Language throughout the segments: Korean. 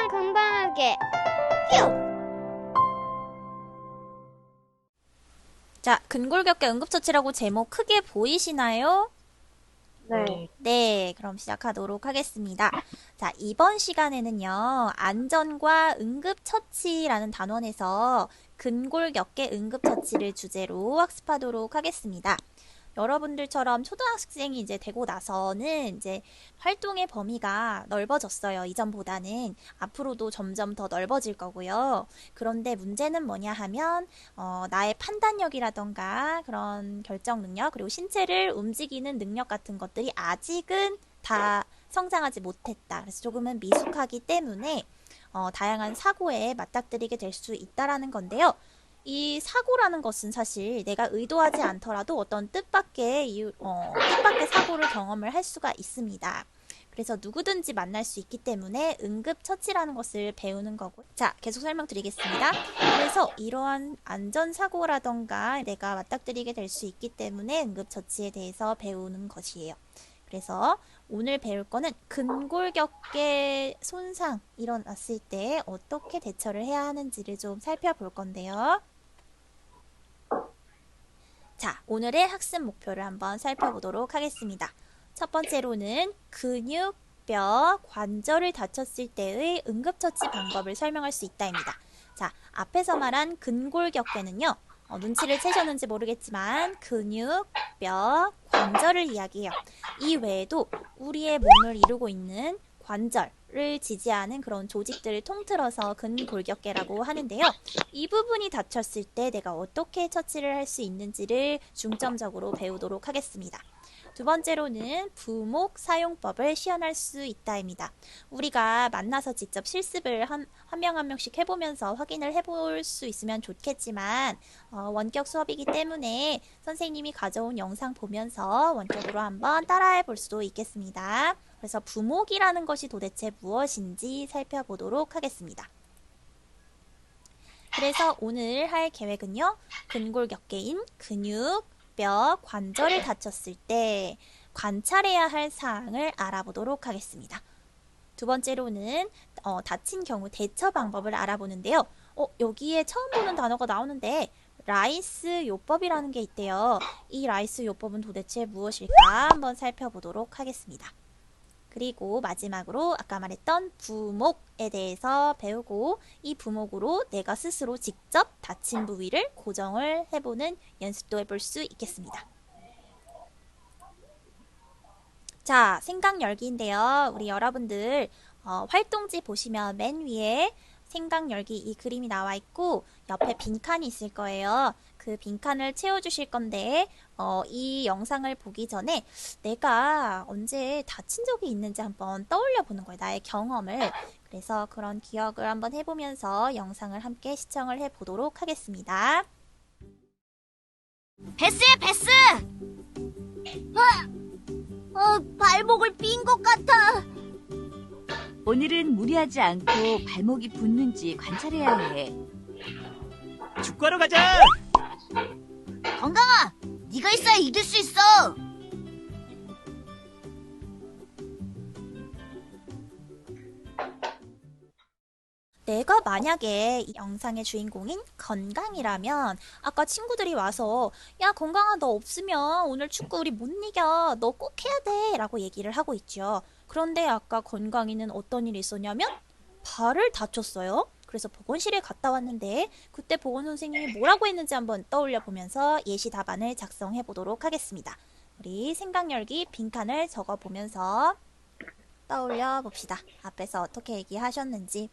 건강하게. 자, 근골격계 응급처치라고 제목 크게 보이시나요? 네. 네, 그럼 시작하도록 하겠습니다. 자, 이번 시간에는요, 안전과 응급처치라는 단원에서 근골격계 응급처치를 주제로 학습하도록 하겠습니다. 여러분들처럼 초등학생이 이제 되고 나서는 이제 활동의 범위가 넓어졌어요. 이전보다는 앞으로도 점점 더 넓어질 거고요. 그런데 문제는 뭐냐 하면 나의 판단력이라던가 그런 결정 능력 그리고 신체를 움직이는 능력 같은 것들이 아직은 다 성장하지 못했다. 그래서 조금은 미숙하기 때문에 다양한 사고에 맞닥뜨리게 될 수 있다라는 건데요. 이 사고라는 것은 사실 내가 의도하지 않더라도 어떤 뜻밖의 사고를 경험을 할 수가 있습니다. 그래서 누구든지 만날 수 있기 때문에 응급처치라는 것을 배우는 거고. 자, 계속 설명드리겠습니다. 그래서 이러한 안전사고라던가 내가 맞닥뜨리게 될 수 있기 때문에 응급처치에 대해서 배우는 것이에요. 그래서 오늘 배울 거는 근골격계 손상 일어났을 때 어떻게 대처를 해야 하는지를 좀 살펴볼 건데요. 자, 오늘의 학습 목표를 한번 살펴보도록 하겠습니다. 첫 번째로는 근육, 뼈, 관절을 다쳤을 때의 응급처치 방법을 설명할 수 있다입니다. 자, 앞에서 말한 근골격계는요. 눈치를 채셨는지 모르겠지만 근육, 뼈, 관절을 이야기해요. 이 외에도 우리의 몸을 이루고 있는 관절을 지지하는 그런 조직들을 통틀어서 근골격계라고 하는데요. 이 부분이 다쳤을 때 내가 어떻게 처치를 할 수 있는지를 중점적으로 배우도록 하겠습니다. 두 번째로는 부목 사용법을 시연할 수 있다입니다. 우리가 만나서 직접 실습을 한 명 한 명씩 해보면서 확인을 해볼 수 있으면 좋겠지만 원격 수업이기 때문에 선생님이 가져온 영상 보면서 원격으로 한번 따라해 볼 수도 있겠습니다. 그래서 부목이라는 것이 도대체 무엇인지 살펴보도록 하겠습니다. 그래서 오늘 할 계획은요. 근골격계인 근육, 뼈, 관절을 다쳤을 때 관찰해야 할 사항을 알아보도록 하겠습니다. 두 번째로는 다친 경우 대처 방법을 알아보는데요. 여기에 처음 보는 단어가 나오는데 라이스 요법이라는 게 있대요. 이 라이스 요법은 도대체 무엇일까 한번 살펴보도록 하겠습니다. 그리고 마지막으로 아까 말했던 부목에 대해서 배우고 이 부목으로 내가 스스로 직접 다친 부위를 고정을 해보는 연습도 해볼 수 있겠습니다. 자, 생각열기인데요. 우리 여러분들 활동지 보시면 맨 위에 생각열기 이 그림이 나와 있고 옆에 빈칸이 있을 거예요. 그 빈칸을 채워주실 건데 이 영상을 보기 전에 내가 언제 다친 적이 있는지 한번 떠올려 보는 거예요. 나의 경험을. 그래서 그런 기억을 한번 해보면서 영상을 함께 시청을 해보도록 하겠습니다. 베스야, 베스! 발목을 삔 것 같아. 오늘은 무리하지 않고 발목이 붓는지 관찰해야 해. 축구하러 가자! 건강아, 네가 있어야 이길 수 있어. 내가 만약에 이 영상의 주인공인 건강이라면 아까 친구들이 와서 야 건강아 너 없으면 오늘 축구 우리 못 이겨 너 꼭 해야 돼 라고 얘기를 하고 있죠. 그런데 아까 건강이는 어떤 일이 있었냐면 발을 다쳤어요. 그래서 보건실에 갔다 왔는데 그때 보건 선생님이 뭐라고 했는지 한번 떠올려 보면서 예시 답안을 작성해 보도록 하겠습니다. 우리 생각열기 빈칸을 적어 보면서 떠올려 봅시다. 앞에서 어떻게 얘기하셨는지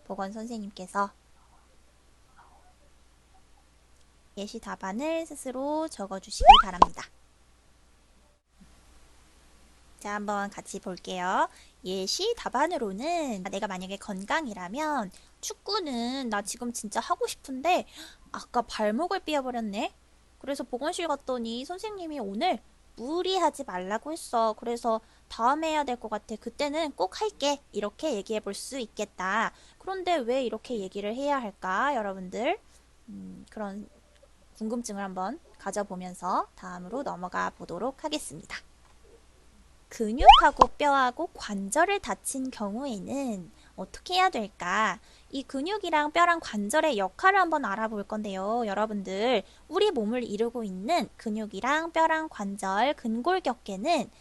보건 선생님께서 예시 답안을 스스로 적어주시기 바랍니다. 자, 한번 같이 볼게요. 예시 답안으로는 내가 만약에 건강이라면 축구는 나 지금 진짜 하고 싶은데 아까 발목을 삐어버렸네. 그래서 보건실 갔더니 선생님이 오늘 무리하지 말라고 했어. 그래서 다음에 해야 될 것 같아. 그때는 꼭 할게. 이렇게 얘기해 볼 수 있겠다. 그런데 왜 이렇게 얘기를 해야 할까? 여러분들 그런 궁금증을 한번 가져보면서 다음으로 넘어가 보도록 하겠습니다. 근육하고 뼈하고 관절을 다친 경우에는 어떻게 해야 될까? 이 근육이랑 뼈랑 관절의 역할을 한번 알아볼 건데요. 여러분들, 우리 몸을 이루고 있는 근육이랑 뼈랑 관절, 근골격계는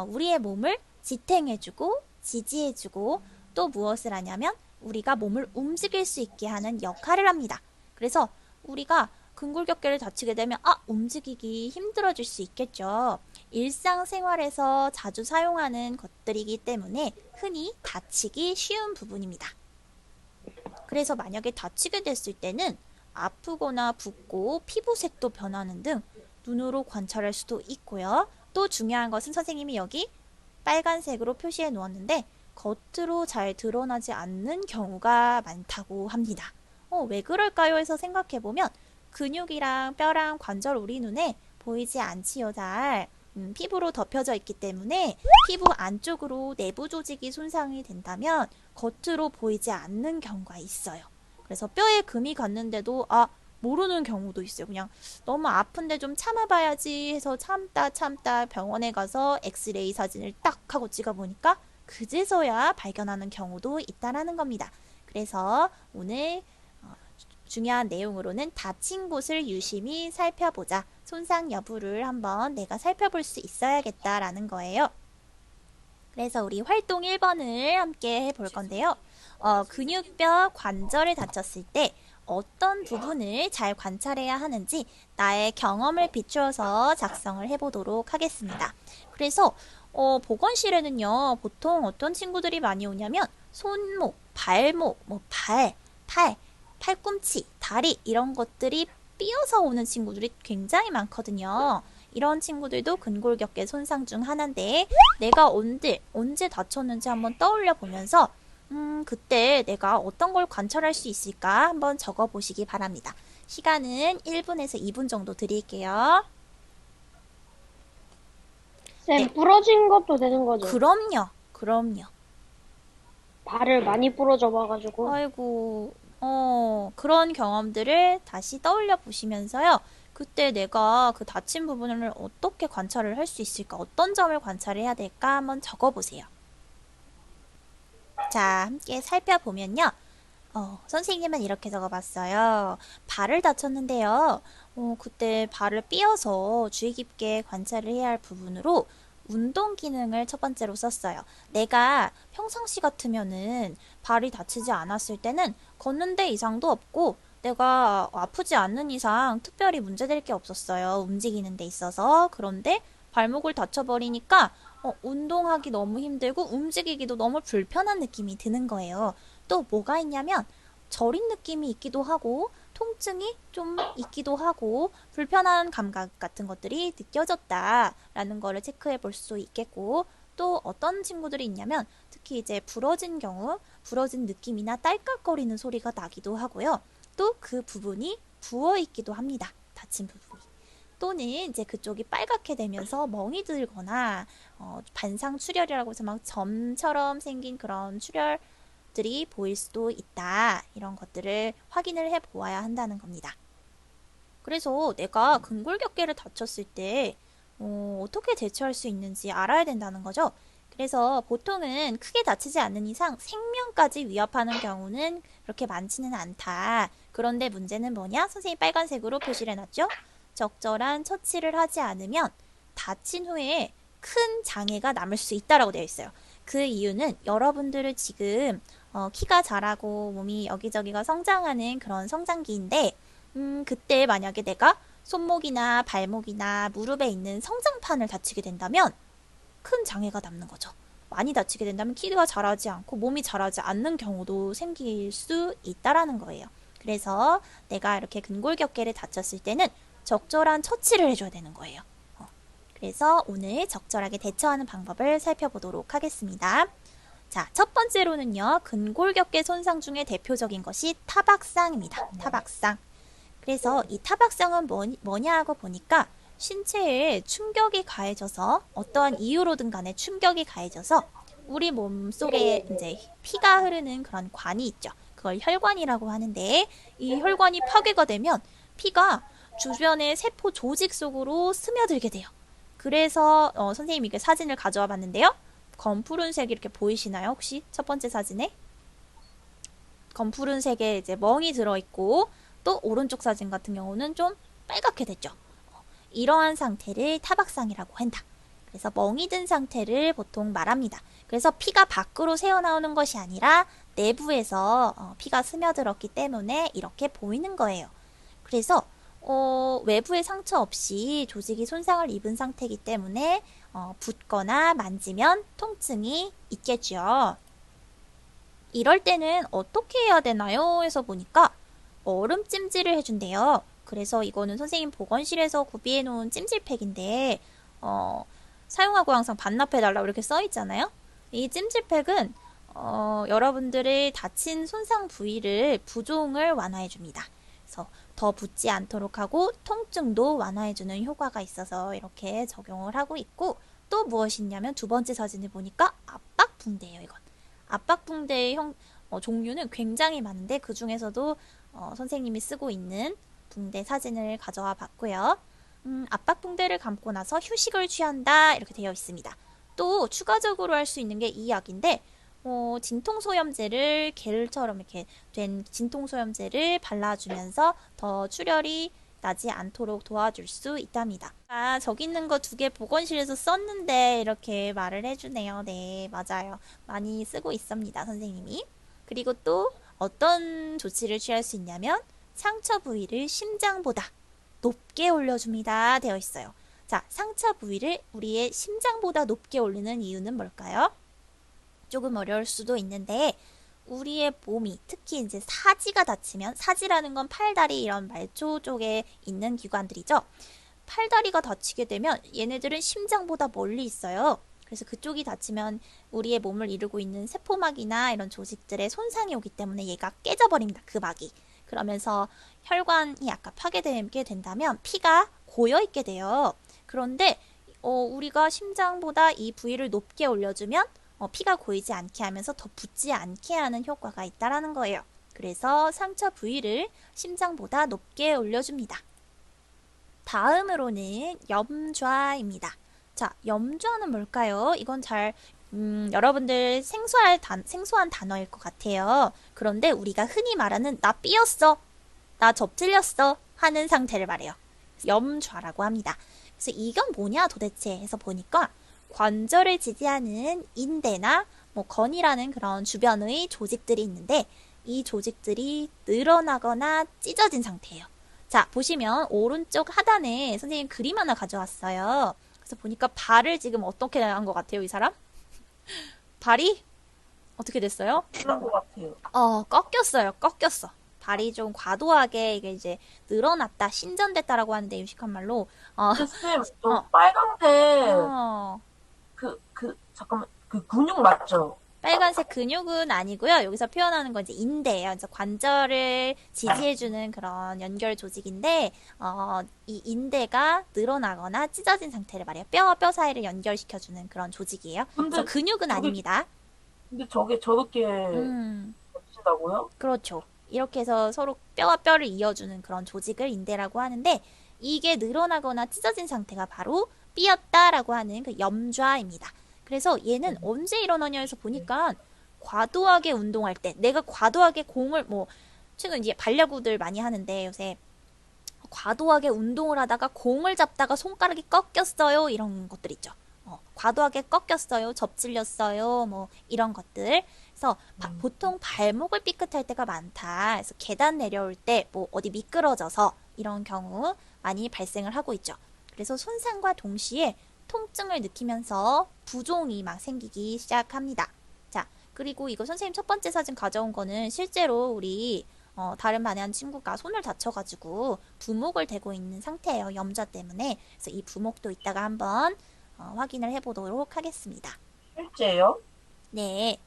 우리의 몸을 지탱해주고 지지해주고 또 무엇을 하냐면 우리가 몸을 움직일 수 있게 하는 역할을 합니다. 그래서 우리가 근골격계를 다치게 되면 움직이기 힘들어질 수 있겠죠. 일상생활에서 자주 사용하는 것들이기 때문에 흔히 다치기 쉬운 부분입니다. 그래서 만약에 다치게 됐을 때는 아프거나 붓고 피부색도 변하는 등 눈으로 관찰할 수도 있고요. 또 중요한 것은 선생님이 여기 빨간색으로 표시해 놓았는데 겉으로 잘 드러나지 않는 경우가 많다고 합니다. 왜 그럴까요? 해서 생각해보면 근육이랑 뼈랑 관절 우리 눈에 보이지 않지요, 잘. 피부로 덮여져 있기 때문에 피부 안쪽으로 내부 조직이 손상이 된다면 겉으로 보이지 않는 경우가 있어요. 그래서 뼈에 금이 갔는데도 모르는 경우도 있어요. 그냥 너무 아픈데 좀 참아봐야지 해서 참다 병원에 가서 엑스레이 사진을 딱 하고 찍어보니까 그제서야 발견하는 경우도 있다라는 겁니다. 그래서 오늘 중요한 내용으로는 다친 곳을 유심히 살펴보자. 손상 여부를 한번 내가 살펴볼 수 있어야겠다라는 거예요. 그래서 우리 활동 1번을 함께 해볼 건데요. 근육뼈 관절을 다쳤을 때 어떤 부분을 잘 관찰해야 하는지 나의 경험을 비추어서 작성을 해보도록 하겠습니다. 그래서 보건실에는요, 보통 어떤 친구들이 많이 오냐면 손목, 발목, 팔꿈치, 다리 이런 것들이 삐어서 오는 친구들이 굉장히 많거든요. 이런 친구들도 근골격계 손상 중 하나인데 내가 언제 다쳤는지 한번 떠올려 보면서 그때 내가 어떤 걸 관찰할 수 있을까 한번 적어 보시기 바랍니다. 시간은 1분에서 2분 정도 드릴게요. 쌤, 네. 부러진 것도 되는 거죠? 그럼요. 발을 많이 부러져 봐가지고. 아이고, 그런 경험들을 다시 떠올려 보시면서요. 그때 내가 그 다친 부분을 어떻게 관찰을 할 수 있을까? 어떤 점을 관찰해야 될까? 한번 적어보세요. 자, 함께 살펴보면요. 선생님은 이렇게 적어봤어요. 발을 다쳤는데요. 그때 발을 삐어서 주의 깊게 관찰을 해야 할 부분으로 운동 기능을 첫 번째로 썼어요. 내가 평상시 같으면은 발이 다치지 않았을 때는 걷는 데 이상도 없고 내가 아프지 않는 이상 특별히 문제될 게 없었어요. 움직이는 데 있어서. 그런데 발목을 다쳐버리니까 운동하기 너무 힘들고 움직이기도 너무 불편한 느낌이 드는 거예요. 또 뭐가 있냐면 저린 느낌이 있기도 하고 통증이 좀 있기도 하고 불편한 감각 같은 것들이 느껴졌다라는 거를 체크해 볼 수 있겠고 또 어떤 친구들이 있냐면 특히 이제 부러진 경우 부러진 느낌이나 딸깍거리는 소리가 나기도 하고요. 또 그 부분이 부어 있기도 합니다. 다친 부분이. 또는 이제 그쪽이 빨갛게 되면서 멍이 들거나 반상 출혈이라고 해서 막 점처럼 생긴 그런 출혈들이 보일 수도 있다. 이런 것들을 확인을 해 보아야 한다는 겁니다. 그래서 내가 근골격계를 다쳤을 때 어떻게 대처할 수 있는지 알아야 된다는 거죠. 그래서 보통은 크게 다치지 않는 이상 생명까지 위협하는 경우는 그렇게 많지는 않다. 그런데 문제는 뭐냐? 선생님이 빨간색으로 표시를 해놨죠? 적절한 처치를 하지 않으면 다친 후에 큰 장애가 남을 수 있다라고 되어 있어요. 그 이유는 여러분들은 지금 키가 자라고 몸이 여기저기가 성장하는 그런 성장기인데 그때 만약에 내가 손목이나 발목이나 무릎에 있는 성장판을 다치게 된다면 큰 장애가 남는 거죠. 많이 다치게 된다면 키가 자라지 않고 몸이 자라지 않는 경우도 생길 수 있다라는 거예요. 그래서 내가 이렇게 근골격계를 다쳤을 때는 적절한 처치를 해줘야 되는 거예요. 그래서 오늘 적절하게 대처하는 방법을 살펴보도록 하겠습니다. 자, 첫 번째로는요. 근골격계 손상 중에 대표적인 것이 타박상입니다. 타박상. 그래서 이 타박상은 뭐냐 하고 보니까 신체에 충격이 가해져서 어떠한 이유로든 간에 충격이 가해져서 우리 몸 속에 이제 피가 흐르는 그런 관이 있죠. 그걸 혈관이라고 하는데 이 혈관이 파괴가 되면 피가 주변의 세포 조직 속으로 스며들게 돼요. 그래서 선생님이 이렇게 사진을 가져와 봤는데요. 검푸른색이 이렇게 보이시나요? 혹시 첫 번째 사진에? 검푸른색의 이제 멍이 들어있고 또 오른쪽 사진 같은 경우는 좀 빨갛게 됐죠. 이러한 상태를 타박상이라고 한다. 그래서 멍이 든 상태를 보통 말합니다. 그래서 피가 밖으로 새어나오는 것이 아니라 내부에서 피가 스며들었기 때문에 이렇게 보이는 거예요. 그래서 외부에 상처 없이 조직이 손상을 입은 상태이기 때문에 붓거나 만지면 통증이 있겠죠. 이럴 때는 어떻게 해야 되나요? 해서 보니까 얼음 찜질을 해준대요. 그래서 이거는 선생님 보건실에서 구비해 놓은 찜질팩인데 사용하고 항상 반납해달라고 이렇게 써 있잖아요. 이 찜질팩은 여러분들의 다친 손상 부위를 부종을 완화해 줍니다. 그래서 더 붓지 않도록 하고 통증도 완화해 주는 효과가 있어서 이렇게 적용을 하고 있고, 또 무엇이 있냐면 두 번째 사진을 보니까 압박붕대예요. 이건 압박붕대의 종류는 굉장히 많은데 그 중에서도 선생님이 쓰고 있는 붕대 사진을 가져와 봤고요. 압박붕대를 감고 나서 휴식을 취한다 이렇게 되어 있습니다. 또 추가적으로 할 수 있는 게 이 약인데 진통소염제를 겔처럼 이렇게 된 진통소염제를 발라주면서 더 출혈이 나지 않도록 도와줄 수 있답니다. 저기 있는 거 2개 보건실에서 썼는데 이렇게 말을 해주네요. 네, 맞아요. 많이 쓰고 있습니다, 선생님이. 그리고 또 어떤 조치를 취할 수 있냐면 상처 부위를 심장보다 높게 올려줍니다 되어 있어요. 자, 상처 부위를 우리의 심장보다 높게 올리는 이유는 뭘까요? 조금 어려울 수도 있는데 우리의 몸이 특히 이제 사지가 다치면, 사지라는 건 팔다리 이런 말초 쪽에 있는 기관들이죠. 팔다리가 다치게 되면 얘네들은 심장보다 멀리 있어요. 그래서 그쪽이 다치면 우리의 몸을 이루고 있는 세포막이나 이런 조직들의 손상이 오기 때문에 얘가 깨져버립니다. 그 막이. 그러면서 혈관이 아까 파괴되게 된다면 피가 고여있게 돼요. 그런데 우리가 심장보다 이 부위를 높게 올려주면 피가 고이지 않게 하면서 더 붓지 않게 하는 효과가 있다라는 거예요. 그래서 상처 부위를 심장보다 높게 올려줍니다. 다음으로는 염좌입니다. 자, 염좌는 뭘까요? 이건 잘 여러분들 생소한 단어일 것 같아요. 그런데 우리가 흔히 말하는 나 삐었어, 나 접질렸어 하는 상태를 말해요. 염좌라고 합니다. 그래서 이건 뭐냐 도대체 해서 보니까 관절을 지지하는 인대나 건이라는 그런 주변의 조직들이 있는데 이 조직들이 늘어나거나 찢어진 상태예요. 자, 보시면 오른쪽 하단에 선생님 그림 하나 가져왔어요. 그래서 보니까 발을 지금 어떻게 한 것 같아요, 이 사람? 발이 어떻게 됐어요? 그런 것 같아요. 꺾였어. 발이 좀 과도하게 이게 이제 늘어났다, 신전됐다라고 하는데 유식한 말로. 근데 쌤, 저 빨간색 잠깐만, 그 근육 맞죠? 빨간색 근육은 아니고요. 여기서 표현하는 건 이제 인대예요. 그래서 관절을 지지해주는 그런 연결 조직인데, 이 인대가 늘어나거나 찢어진 상태를 말해요. 뼈와 뼈 사이를 연결시켜주는 그런 조직이에요. 그래서 근육은 아닙니다. 근데 저게 저렇게 겹친다고요? 그렇죠. 이렇게 해서 서로 뼈와 뼈를 이어주는 그런 조직을 인대라고 하는데, 이게 늘어나거나 찢어진 상태가 바로 삐었다라고 하는 그 염좌입니다. 그래서 얘는 언제 일어나냐 해서 보니까 과도하게 운동할 때, 내가 과도하게 공을 최근 이제 반려구들 많이 하는데 요새 과도하게 운동을 하다가 공을 잡다가 손가락이 꺾였어요, 이런 것들 있죠. 과도하게 꺾였어요, 접질렸어요, 이런 것들. 그래서 보통 발목을 삐끗할 때가 많다. 그래서 계단 내려올 때 어디 미끄러져서 이런 경우 많이 발생을 하고 있죠. 그래서 손상과 동시에 통증을 느끼면서 부종이 막 생기기 시작합니다. 자, 그리고 이거 선생님 첫 번째 사진 가져온 거는 실제로 우리 다른 반에 한 친구가 손을 다쳐가지고 부목을 대고 있는 상태예요. 염좌 때문에. 그래서 이 부목도 이따가 한번 확인을 해보도록 하겠습니다. 실제요? 네.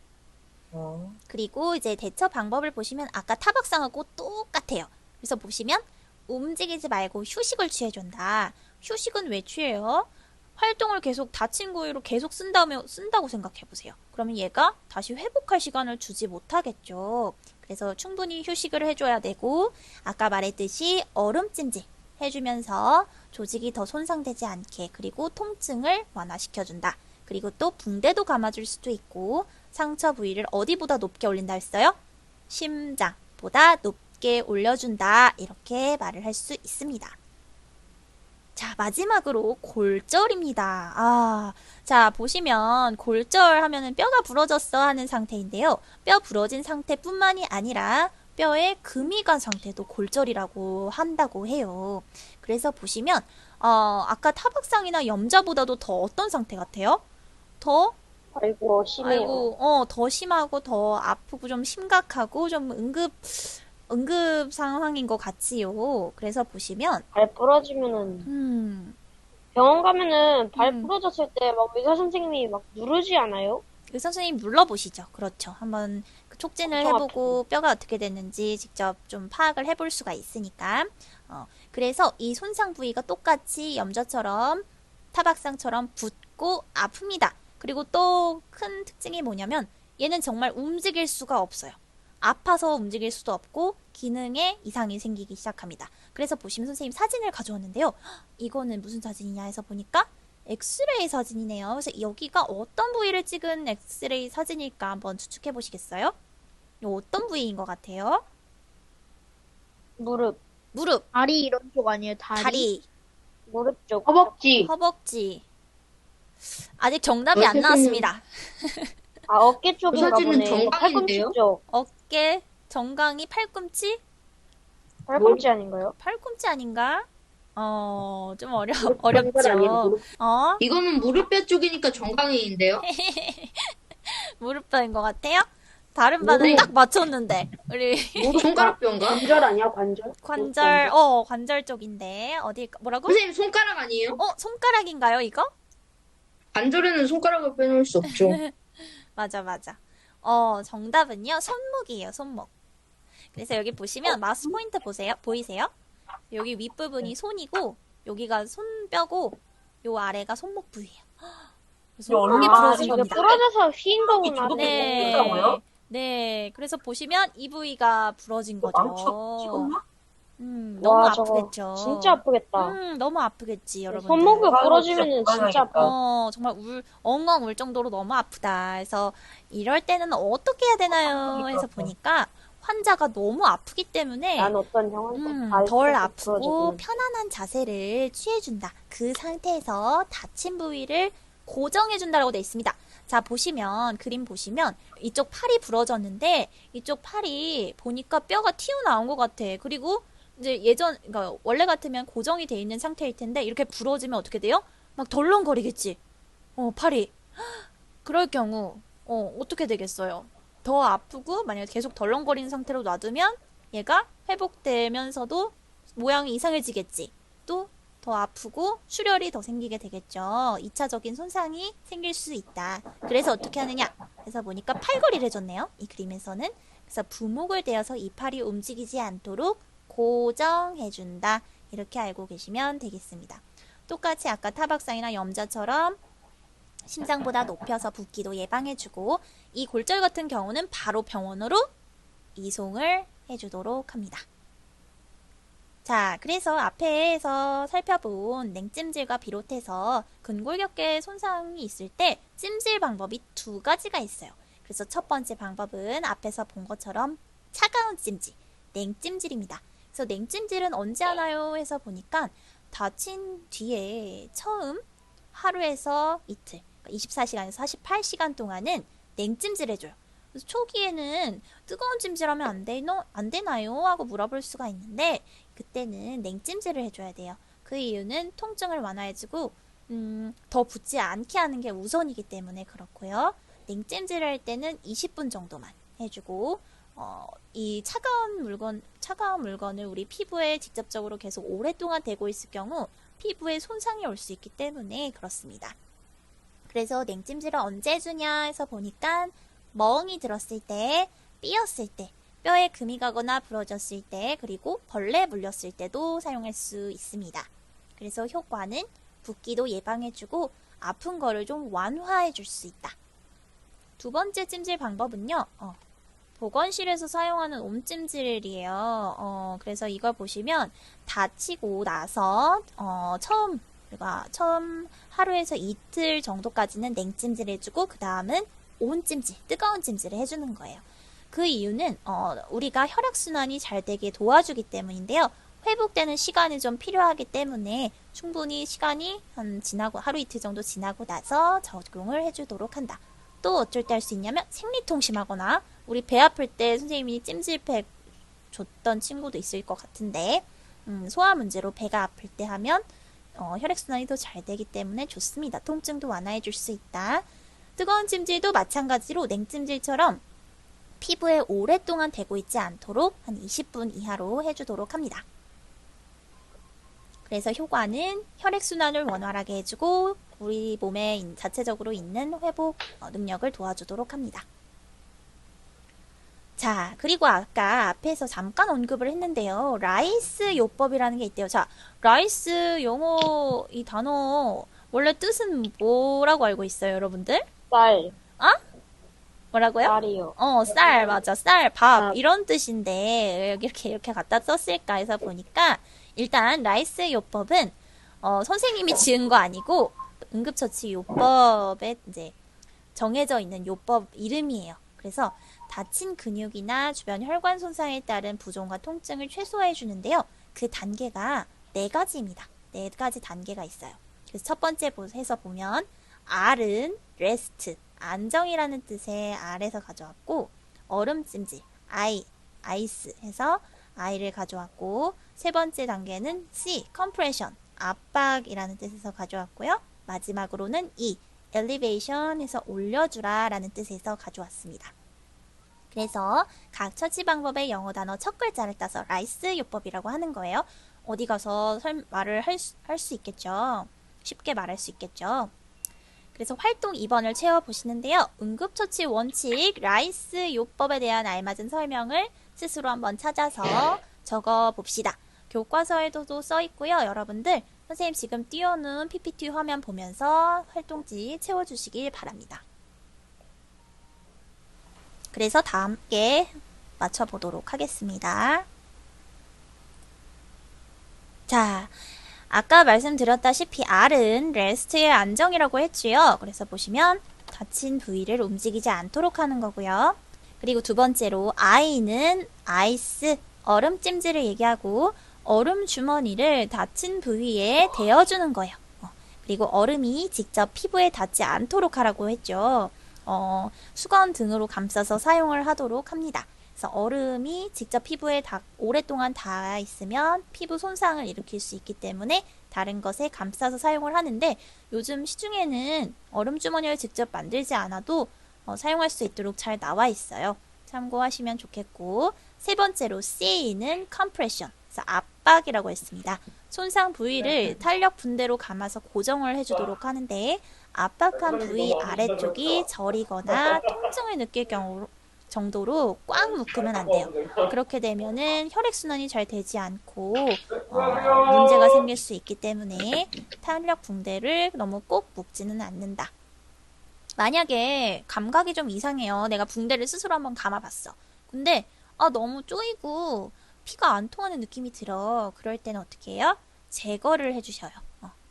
그리고 이제 대처 방법을 보시면 아까 타박상하고 똑같아요. 그래서 보시면 움직이지 말고 휴식을 취해준다. 휴식은 왜 취해요? 활동을 계속 다친 부위로 계속 쓴다고 생각해보세요. 그러면 얘가 다시 회복할 시간을 주지 못하겠죠. 그래서 충분히 휴식을 해줘야 되고, 아까 말했듯이 얼음찜질 해주면서 조직이 더 손상되지 않게, 그리고 통증을 완화시켜준다. 그리고 또 붕대도 감아줄 수도 있고, 상처 부위를 어디보다 높게 올린다 했어요? 심장보다 높게 올려준다. 이렇게 말을 할 수 있습니다. 자, 마지막으로 골절입니다. 자, 보시면 골절 하면은 뼈가 부러졌어 하는 상태인데요. 뼈 부러진 상태뿐만이 아니라 뼈에 금이 간 상태도 골절이라고 한다고 해요. 그래서 보시면 아까 타박상이나 염자보다도 더 어떤 상태 같아요? 더 아이고, 심해요. 더 심하고 더 아프고 좀 심각하고 좀 응급 상황인 것 같지요. 그래서 보시면 발 부러지면은, 병원 가면은 발 부러졌을 때 막 의사 선생님이 막 누르지 않아요? 의사 선생님 눌러보시죠. 그렇죠. 한번 그 촉진을 엄청 해보고 뼈가 어떻게 됐는지 직접 좀 파악을 해볼 수가 있으니까. 그래서 이 손상 부위가 똑같이 염좌처럼 타박상처럼 붓고 아픕니다. 그리고 또 큰 특징이 뭐냐면 얘는 정말 움직일 수가 없어요. 아파서 움직일 수도 없고 기능에 이상이 생기기 시작합니다. 그래서 보시면 선생님 사진을 가져왔는데요. 이거는 무슨 사진이냐 해서 보니까 엑스레이 사진이네요. 그래서 여기가 어떤 부위를 찍은 엑스레이 사진일까 한번 추측해 보시겠어요? 어떤 부위인 것 같아요? 무릎, 무릎, 다리 이런 쪽 아니에요? 다리, 무릎 쪽. 허벅지. 허벅지. 아직 정답이 안 나왔습니다. 아, 어깨 쪽인가 사진은 보네. 정강인데요? 팔꿈치 쪽. 어깨, 정강이, 팔꿈치? 팔꿈치 아닌가요? 팔꿈치 아닌가? 좀 어렵죠. 이거는 무릎뼈 쪽이니까 정강이인데요? 무릎뼈인 것 같아요? 다른 반은 딱 맞췄는데. 우리 손가락뼈인가? 관절 아니야, 관절? 관절 쪽인데. 어디, 뭐라고? 선생님 손가락 아니에요? 손가락인가요, 이거? 관절에는 손가락을 빼놓을 수 없죠. 맞아. 정답은요, 손목이에요, 손목. 그래서 여기 보시면 마우스 포인트 보이세요? 여기 윗부분이 손이고, 여기가 손뼈고, 요 아래가 손목 부위예요. 그래서 이게 부러진 이게 겁니다. 부러져서 휘인 거구나. 저렇게 네. 부러졌다고요? 네. 그래서 보시면 이 부위가 부러진 이거 거죠. 망쳐 찍었나? 너무 와, 저거 아프겠죠. 진짜 아프겠다. 너무 아프겠지, 여러분. 손목이 아이고, 부러지면은 진짜 진짜 아파. 정말 엉엉 울 정도로 너무 아프다. 그래서 이럴 때는 어떻게 해야 되나요? 해서 보니까 환자가 너무 아프기 때문에 난 어떤 형은 다 덜 이렇게 아프고 부러지면. 편안한 자세를 취해준다. 그 상태에서 다친 부위를 고정해준다라고 되어 있습니다. 자, 그림 보시면 이쪽 팔이 부러졌는데 이쪽 팔이 보니까 뼈가 튀어나온 것 같아. 그리고 이제 그러니까 원래 같으면 고정이 돼 있는 상태일 텐데 이렇게 부러지면 어떻게 돼요? 막 덜렁거리겠지. 팔이. 그럴 경우 어떻게 되겠어요? 더 아프고 만약에 계속 덜렁거리는 상태로 놔두면 얘가 회복되면서도 모양이 이상해지겠지. 또 더 아프고 출혈이 더 생기게 되겠죠. 2차적인 손상이 생길 수 있다. 그래서 어떻게 하느냐? 그래서 보니까 팔걸이를 해줬네요. 이 그림에서는. 그래서 부목을 대어서 이 팔이 움직이지 않도록 고정해준다. 이렇게 알고 계시면 되겠습니다. 똑같이 아까 타박상이나 염자처럼 심장보다 높여서 붓기도 예방해주고 이 골절 같은 경우는 바로 병원으로 이송을 해주도록 합니다. 자, 그래서 앞에서 살펴본 냉찜질과 비롯해서 근골격계 손상이 있을 때 찜질 방법이 2가지가 있어요. 그래서 첫 번째 방법은 앞에서 본 것처럼 차가운 찜질, 냉찜질입니다. 그래서 냉찜질은 언제 하나요? 해서 보니까 다친 뒤에 처음 하루에서 이틀, 24시간에서 48시간 동안은 냉찜질 해줘요. 그래서 초기에는 뜨거운 찜질하면 안 되나요? 하고 물어볼 수가 있는데 그때는 냉찜질을 해줘야 돼요. 그 이유는 통증을 완화해주고 더 붓지 않게 하는 게 우선이기 때문에 그렇고요. 냉찜질을 할 때는 20분 정도만 해주고 이 차가운 물건을 우리 피부에 직접적으로 계속 오랫동안 대고 있을 경우 피부에 손상이 올 수 있기 때문에 그렇습니다. 그래서 냉찜질을 언제 해주냐 해서 보니까 멍이 들었을 때, 삐었을 때, 뼈에 금이 가거나 부러졌을 때, 그리고 벌레 물렸을 때도 사용할 수 있습니다. 그래서 효과는 붓기도 예방해주고 아픈 거를 좀 완화해줄 수 있다. 두 번째 찜질 방법은요. 보건실에서 사용하는 온찜질이에요. 그래서 이걸 보시면 다치고 나서 처음 하루에서 이틀 정도까지는 냉찜질 해주고 그 다음은 온찜질, 뜨거운 찜질을 해주는 거예요. 그 이유는 우리가 혈액순환이 잘 되게 도와주기 때문인데요. 회복되는 시간이 좀 필요하기 때문에 충분히 시간이 지나고 하루 이틀 정도 지나고 나서 적용을 해주도록 한다. 또 어쩔 때 할 수 있냐면 생리통심하거나 우리 배 아플 때 선생님이 찜질팩 줬던 친구도 있을 것 같은데 소화 문제로 배가 아플 때 하면 혈액순환이 더 잘 되기 때문에 좋습니다. 통증도 완화해 줄 수 있다. 뜨거운 찜질도 마찬가지로 냉찜질처럼 피부에 오랫동안 대고 있지 않도록 한 20분 이하로 해주도록 합니다. 그래서 효과는 혈액순환을 원활하게 해주고 우리 몸에 자체적으로 있는 회복 능력을 도와주도록 합니다. 자, 그리고 아까 앞에서 잠깐 언급을 했는데요. 라이스 요법이라는 게 있대요. 자, 라이스 영어 이 단어 원래 뜻은 뭐라고 알고 있어요, 여러분들? 쌀, 뭐라고요? 쌀이요. 쌀, 맞아. 쌀, 밥, 밥. 이런 뜻인데, 여기 이렇게 갖다 썼을까 해서 보니까, 일단, 라이스 요법은, 선생님이 지은 거 아니고, 응급처치 요법에 이제 정해져 있는 요법 이름이에요. 그래서, 다친 근육이나 주변 혈관 손상에 따른 부종과 통증을 최소화해 주는데요. 그 단계가 4가지입니다. 4가지 단계가 있어요. 그래서 첫 번째 해서 보면, R은 레스트, 안정이라는 뜻의 R에서 가져왔고, 얼음찜질, 아이스 해서 I를 가져왔고, 세 번째 단계는 C, 컴프레션, 압박이라는 뜻에서 가져왔고요. 마지막으로는 E, 엘리베이션 해서 올려주라 라는 뜻에서 가져왔습니다. 그래서 각 처치 방법의 영어 단어 첫 글자를 따서 라이스 요법이라고 하는 거예요. 어디 가서 말을 할 수 있겠죠. 쉽게 말할 수 있겠죠. 그래서 활동 2번을 채워보시는데요. 응급처치 원칙, 라이스 요법에 대한 알맞은 설명을 스스로 한번 찾아서 적어봅시다. 교과서에도 써 있고요. 여러분들 선생님 지금 띄워놓은 PPT 화면 보면서 활동지 채워주시길 바랍니다. 그래서 다 함께 맞춰보도록 하겠습니다. 자, 아까 말씀드렸다시피 R은 레스트의 안정이라고 했지요. 그래서 보시면 다친 부위를 움직이지 않도록 하는 거고요. 그리고 두 번째로 I는 아이스, 얼음찜질을 얘기하고 얼음 주머니를 다친 부위에 대어주는 거예요. 그리고 얼음이 직접 피부에 닿지 않도록 하라고 했죠. 수건 등으로 감싸서 사용을 하도록 합니다. 그래서 얼음이 직접 피부에 오랫동안 닿아 있으면 피부 손상을 일으킬 수 있기 때문에 다른 것에 감싸서 사용을 하는데 요즘 시중에는 얼음 주머니를 직접 만들지 않아도 사용할 수 있도록 잘 나와 있어요. 참고하시면 좋겠고 세 번째로 C는 compression, 그래서 압박이라고 했습니다. 손상 부위를 탄력 붕대로 감아서 고정을 해주도록 하는데 압박한 부위 아래쪽이 저리거나 통증을 느낄 경우 정도로 꽉 묶으면 안 돼요. 그렇게 되면은 혈액순환이 잘 되지 않고 문제가 생길 수 있기 때문에 탄력 붕대를 너무 꼭 묶지는 않는다. 만약에 감각이 좀 이상해요. 내가 붕대를 스스로 한번 감아봤어. 근데 너무 쪼이고 피가 안 통하는 느낌이 들어. 그럴 때는 어떻게 해요? 제거를 해주셔요.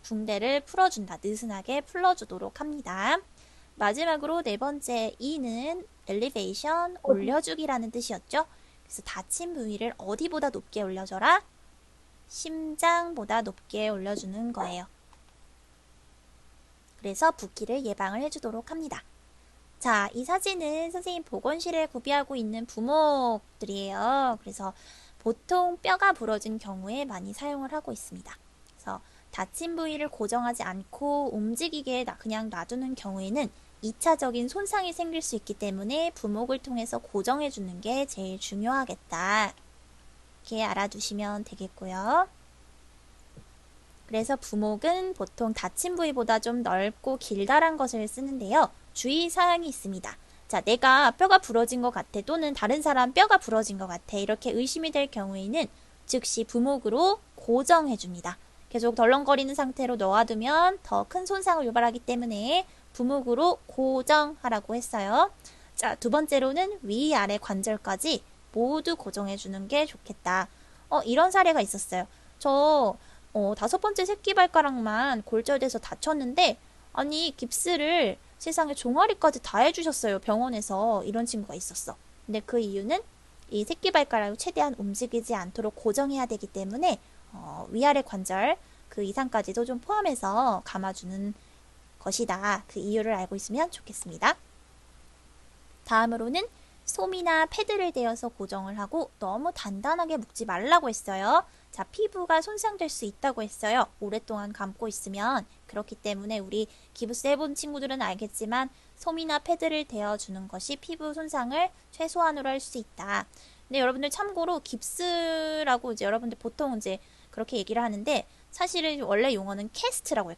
붕대를 풀어준다. 느슨하게 풀어주도록 합니다. 마지막으로 네 번째 E는 엘리베이션, 올려주기라는 뜻이었죠. 그래서 다친 부위를 어디보다 높게 올려줘라? 심장보다 높게 올려주는 거예요. 그래서 붓기를 예방을 해주도록 합니다. 자, 이 사진은 선생님 보건실에 구비하고 있는 부목들이에요. 그래서 보통 뼈가 부러진 경우에 많이 사용을 하고 있습니다. 그래서 다친 부위를 고정하지 않고 움직이게 그냥 놔두는 경우에는 2차적인 손상이 생길 수 있기 때문에 부목을 통해서 고정해 주는 게 제일 중요하겠다. 이렇게 알아두시면 되겠고요. 그래서 부목은 보통 다친 부위보다 좀 넓고 길다란 것을 쓰는데요. 주의사항이 있습니다. 자, 내가 뼈가 부러진 것 같아 또는 다른 사람 뼈가 부러진 것 같아 이렇게 의심이 될 경우에는 즉시 부목으로 고정해 줍니다. 계속 덜렁거리는 상태로 놓아두면 더 큰 손상을 유발하기 때문에 부목으로 고정하라고 했어요. 자, 두 번째로는 위아래 관절까지 모두 고정해 주는 게 좋겠다. 이런 사례가 있었어요. 저 5번째 새끼발가락만 골절돼서 다쳤는데 아니 깁스를 세상에 종아리까지 다 해주셨어요. 병원에서. 이런 친구가 있었어. 근데 그 이유는 이 새끼발가락을 최대한 움직이지 않도록 고정해야 되기 때문에 위아래 관절 그 이상까지도 좀 포함해서 감아주는 것이다. 그 이유를 알고 있으면 좋겠습니다. 다음으로는 솜이나 패드를 대어서 고정을 하고 너무 단단하게 묶지 말라고 했어요. 자, 피부가 손상될 수 있다고 했어요. 오랫동안 감고 있으면. 그렇기 때문에 우리 기부스 해본 친구들은 알겠지만 솜이나 패드를 대어주는 것이 피부 손상을 최소한으로 할 수 있다. 근데 여러분들 참고로 깁스라고 이제 여러분들 보통 이제 그렇게 얘기를 하는데 사실은 원래 용어는 캐스트라고 해요.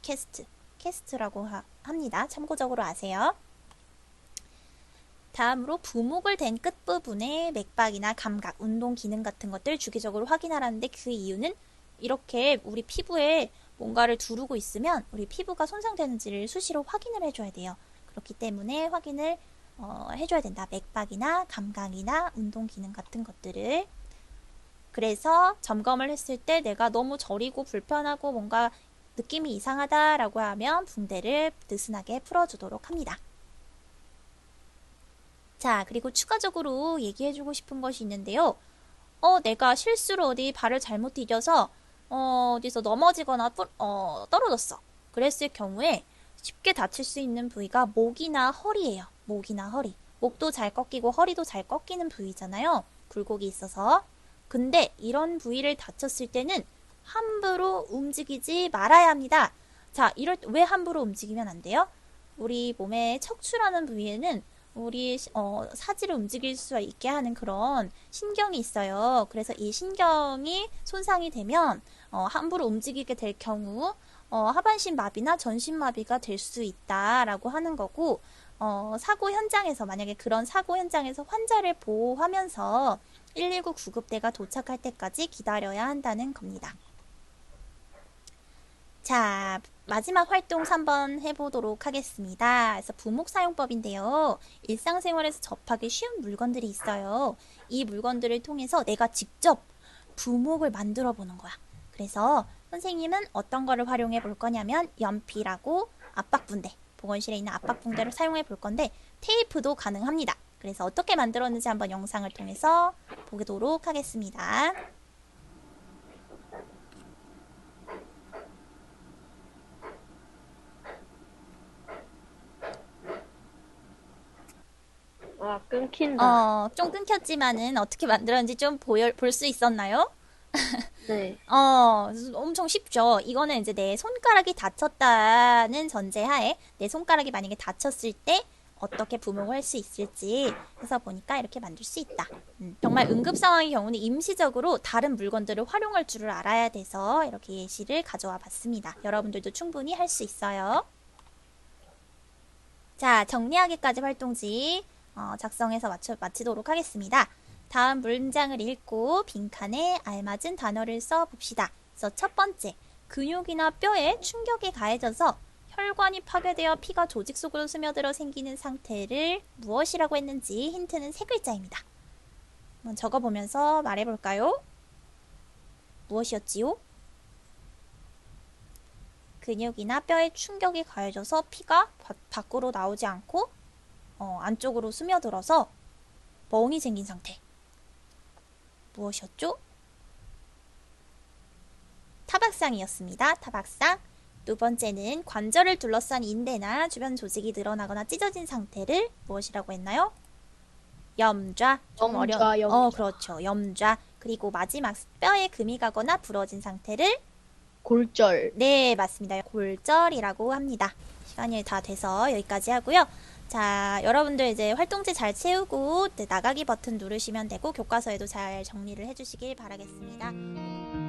캐스트라고 합니다. 참고적으로 아세요. 다음으로 부목을 댄 끝부분에 맥박이나 감각, 운동 기능 같은 것들 주기적으로 확인하라는데 그 이유는 이렇게 우리 피부에 뭔가를 두르고 있으면 우리 피부가 손상되는지를 수시로 확인을 해줘야 돼요. 그렇기 때문에 확인을 해줘야 된다. 맥박이나 감각이나 운동 기능 같은 것들을. 그래서 점검을 했을 때 내가 너무 저리고 불편하고 뭔가 느낌이 이상하다라고 하면 붕대를 느슨하게 풀어주도록 합니다. 자, 그리고 추가적으로 얘기해주고 싶은 것이 있는데요. 내가 실수로 어디 발을 잘못 디뎌서 어디서 넘어지거나 떨어졌어. 그랬을 경우에 쉽게 다칠 수 있는 부위가 목이나 허리예요. 목이나 허리. 목도 잘 꺾이고 허리도 잘 꺾이는 부위잖아요. 굴곡이 있어서. 근데 이런 부위를 다쳤을 때는 함부로 움직이지 말아야 합니다. 자, 왜 함부로 움직이면 안 돼요? 우리 몸의 척추라는 부위에는 우리 사지를 움직일 수 있게 하는 그런 신경이 있어요. 그래서 이 신경이 손상이 되면 함부로 움직이게 될 경우 하반신 마비나 전신 마비가 될 수 있다라고 하는 거고 사고 현장에서 만약에 그런 사고 현장에서 환자를 보호하면서 119 구급대가 도착할 때까지 기다려야 한다는 겁니다. 자, 마지막 활동 3번 해보도록 하겠습니다. 그래서 부목 사용법인데요. 일상생활에서 접하기 쉬운 물건들이 있어요. 이 물건들을 통해서 내가 직접 부목을 만들어 보는 거야. 그래서 선생님은 어떤 거를 활용해 볼 거냐면 연필하고 압박붕대, 보건실에 있는 압박붕대를 사용해 볼 건데 테이프도 가능합니다. 그래서 어떻게 만들었는지 한번 영상을 통해서 보도록 하겠습니다. 아, 끊긴다. 좀 끊겼지만은 어떻게 만들었는지 좀 볼 수 있었나요? 네. 엄청 쉽죠. 이거는 이제 내 손가락이 다쳤다는 전제하에 내 손가락이 만약에 다쳤을 때 어떻게 부목을 할 수 있을지 해서 보니까 이렇게 만들 수 있다. 정말 응급 상황의 경우는 임시적으로 다른 물건들을 활용할 줄을 알아야 돼서 이렇게 예시를 가져와 봤습니다. 여러분들도 충분히 할 수 있어요. 자, 정리하기까지 활동지 작성해서 마치도록 하겠습니다. 다음 문장을 읽고 빈칸에 알맞은 단어를 써봅시다. 그래서 첫 번째, 근육이나 뼈에 충격이 가해져서 혈관이 파괴되어 피가 조직 속으로 스며들어 생기는 상태를 무엇이라고 했는지 힌트는 세 글자입니다. 한번 적어보면서 말해볼까요? 무엇이었지요? 근육이나 뼈에 충격이 가해져서 피가 밖으로 나오지 않고 안쪽으로 스며들어서 멍이 생긴 상태. 무엇이었죠? 타박상이었습니다. 타박상. 두 번째는 관절을 둘러싼 인대나 주변 조직이 늘어나거나 찢어진 상태를 무엇이라고 했나요? 염좌. 염좌. 그렇죠. 염좌. 그리고 마지막 뼈에 금이 가거나 부러진 상태를 골절. 네, 맞습니다. 골절이라고 합니다. 시간이 다 돼서 여기까지 하고요. 자, 여러분들 이제 활동지 잘 채우고 나가기 버튼 누르시면 되고 교과서에도 잘 정리를 해주시길 바라겠습니다.